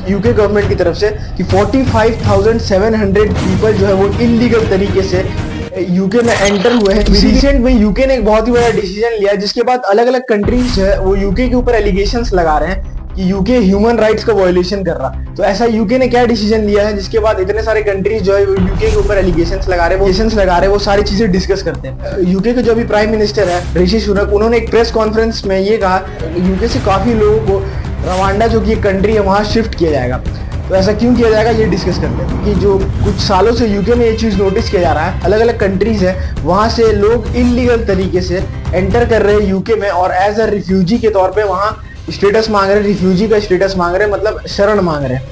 UK government की तरफ से कि 45,700 पीपल जो है वो इलीगल तरीके से यूके में एंटर हुए हैं। रिसेंट में यूके ने एक बहुत ही बड़ा डिसीजन लिया जिसके बाद अलग अलग कंट्रीज जो है वो यूके के ऊपर एलिगेशंस लगा रहे हैं कि यूके ह्यूमन राइट्स का वायलेशन कर रहा। तो ऐसा यूके ने क्या डिसीजन लिया है जिसके बाद इतने सारे कंट्रीज जो है यूके के ऊपर एलिगेशंस लगा रहे हैं, वो सारी चीजें डिस्कस करते हैं। यूके के जो भी प्राइम मिनिस्टर है ऋषि सुनक, उन्होंने एक प्रेस कॉन्फ्रेंस में ये कहा यूके से काफी लोगों को रवांडा जो कि एक कंट्री है वहां शिफ्ट किया जाएगा। तो ऐसा क्यों किया जाएगा ये डिस्कस करते हैं कि जो कुछ सालों से यूके में ये चीज नोटिस किया जा रहा है, अलग अलग कंट्रीज है वहां से लोग इलीगल तरीके से एंटर कर रहे हैं यूके में और एज अ रिफ्यूजी के तौर पे वहां स्टेटस मांग रहे हैं, रिफ्यूजी का स्टेटस मांग रहे हैं, मतलब शरण मांग रहे हैं।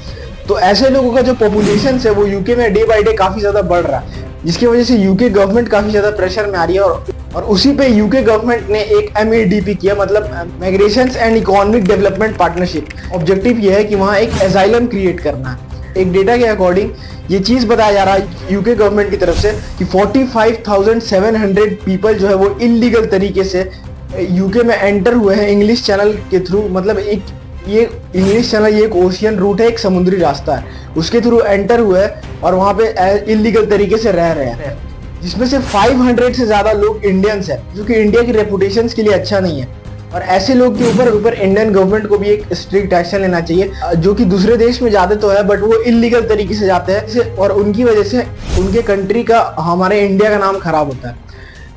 तो ऐसे लोगों का जो पॉपुलेशन है वो यूके में डे बाय डे काफी ज्यादा बढ़ रहा है, जिसकी वजह से यूके गवर्नमेंट काफी ज्यादा प्रेशर में आ रही है और उसी पे यूके गवर्नमेंट ने एक MADP किया, मतलब migration and economic development partnership. Objective ये है कि वहाँ एक एजाइलम क्रिएट करना है। एक डेटा के अकॉर्डिंग ये चीज बताया जा रहा है यूके गवर्नमेंट की तरफ से कि 45,700 पीपल जो है वो इलीगल तरीके से यूके में एंटर हुए हैं इंग्लिश चैनल के थ्रू। मतलब ये इंग्लिश चैनल ये एक ओशियन रूट है, एक समुद्री रास्ता है, उसके थ्रू एंटर हुए हैं और वहाँ पे इलीगल तरीके से रह रहे हैं, जिसमें से 500 से ज्यादा लोग इंडियंस हैं, जो कि इंडिया की रेपुटेशन के लिए अच्छा नहीं है। और ऐसे लोग के ऊपर इंडियन गवर्नमेंट को भी एक स्ट्रिक्ट एक्शन लेना चाहिए, जो कि दूसरे देश में जाते तो है बट वो इलीगल तरीके से जाते हैं और उनकी वजह से उनके कंट्री का, हमारे इंडिया का नाम खराब होता है।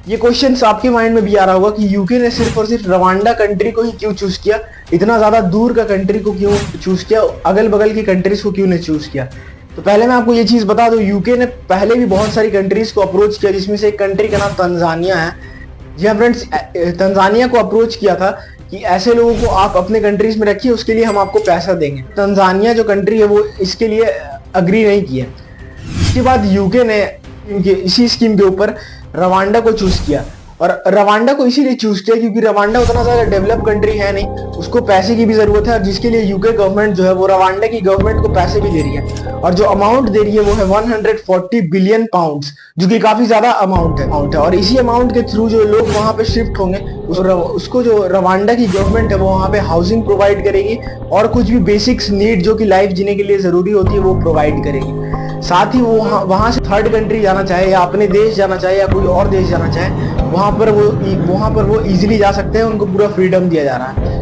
ये क्वेश्चन आपके माइंड में भी आ रहा होगा कि यूके ने सिर्फ और सिर्फ रवांडा कंट्री को ही क्यों चूज किया, इतना ज्यादा दूर का कंट्री को क्यों चूज किया, अगल बगल की कंट्रीज को क्यों नहीं चूज किया। तो पहले मैं आपको ये चीज बता दूं, यूके ने पहले भी बहुत सारी कंट्रीज को अप्रोच किया, जिसमें से एक कंट्री का नाम तंजानिया है। जी हाँ फ्रेंड्स, तंजानिया को अप्रोच किया था कि ऐसे लोगों को आप अपने कंट्रीज में रखिए, उसके लिए हम आपको पैसा देंगे। तंजानिया जो कंट्री है वो इसके लिए अग्री नहीं की है। इसके बाद यूके ने इसी स्कीम के ऊपर रवांडा को चूज किया, और रवांडा को इसीलिए चूज किया क्योंकि रवांडा उतना ज्यादा डेवलप कंट्री है नहीं, उसको पैसे की भी जरूरत है, जिसके लिए यूके गवर्नमेंट जो है वो रवांडा की गवर्नमेंट को पैसे भी दे रही है। और जो अमाउंट दे रही है वो है 140 बिलियन पाउंड्स, जो कि काफी ज्यादा अमाउंट है। और इसी अमाउंट के थ्रू जो लोग वहां पे शिफ्ट होंगे उसको जो रवांडा की गवर्नमेंट है वो वहां पे हाउसिंग प्रोवाइड करेगी और कुछ भी बेसिक्स नीड जो कि लाइफ जीने के लिए जरूरी होती है वो प्रोवाइड करेगी। साथ ही वो वहां से थर्ड कंट्री जाना चाहे या अपने देश जाना चाहे या कोई और देश जाना चाहे, वहां पर वो इजीली जा सकते हैं, उनको पूरा फ्रीडम दिया जा रहा है।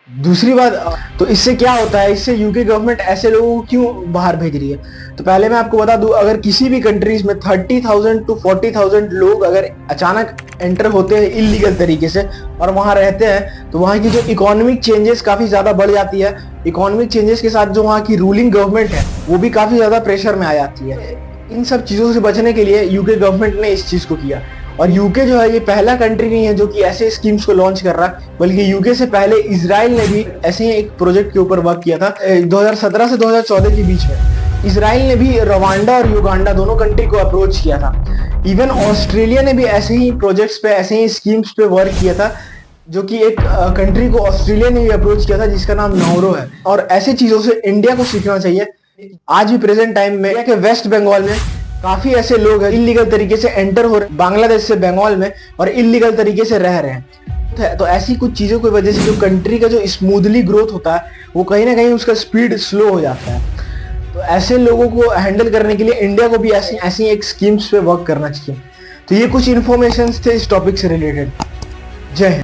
दूसरी बात, तो इससे क्या होता है, इससे यूके गवर्नमेंट ऐसे लोगों को क्यों बाहर भेज रही है। तो पहले मैं आपको बता दूं, अगर किसी भी कंट्रीज में 30,000 to 40,000 लोग अगर अचानक एंटर होते हैं इलीगल तरीके से और वहां रहते हैं, तो वहां की जो इकोनॉमिक चेंजेस काफी ज्यादा बढ़ जाती है। इकोनॉमिक चेंजेस के साथ जो वहां की रूलिंग गवर्नमेंट है वो भी काफी ज्यादा प्रेशर में आ जाती है। इन सब चीजों से बचने के लिए यूके गवर्नमेंट ने इस चीज को किया। और यूके जो है ये पहला कंट्री नहीं है जो कि ऐसे स्कीम्स को लॉन्च कर रहा है, बल्कि यूके से पहले इजराइल ने भी ऐसे ही एक प्रोजेक्ट के ऊपर वर्क किया था 2017 से 2014 के बीच में। इजराइल ने भी रवांडा और युगांडा दोनों कंट्री को अप्रोच किया था। इवन ऑस्ट्रेलिया ने भी ऐसे ही प्रोजेक्ट्स पे, ऐसे ही स्कीम्स पे वर्क किया था, जो कि एक कंट्री को ऑस्ट्रेलिया ने भी अप्रोच किया था जिसका नाम नौरो है। और ऐसी चीजों से इंडिया को सीखना चाहिए। आज भी प्रेजेंट टाइम में इंडिया के वेस्ट बंगाल में काफी ऐसे लोग हैं इलीगल तरीके से एंटर हो रहे बांग्लादेश से बंगाल में और इलीगल तरीके से रह रहे हैं। तो ऐसी कुछ चीजों की वजह से जो कंट्री का जो स्मूथली ग्रोथ होता है वो कहीं ना कहीं उसका स्पीड स्लो हो जाता है। तो ऐसे लोगों को हैंडल करने के लिए इंडिया को भी ऐसी एक स्कीम्स पे वर्क करना चाहिए। तो ये कुछ इन्फॉर्मेशन थे इस टॉपिक से रिलेटेड। जय हिंद।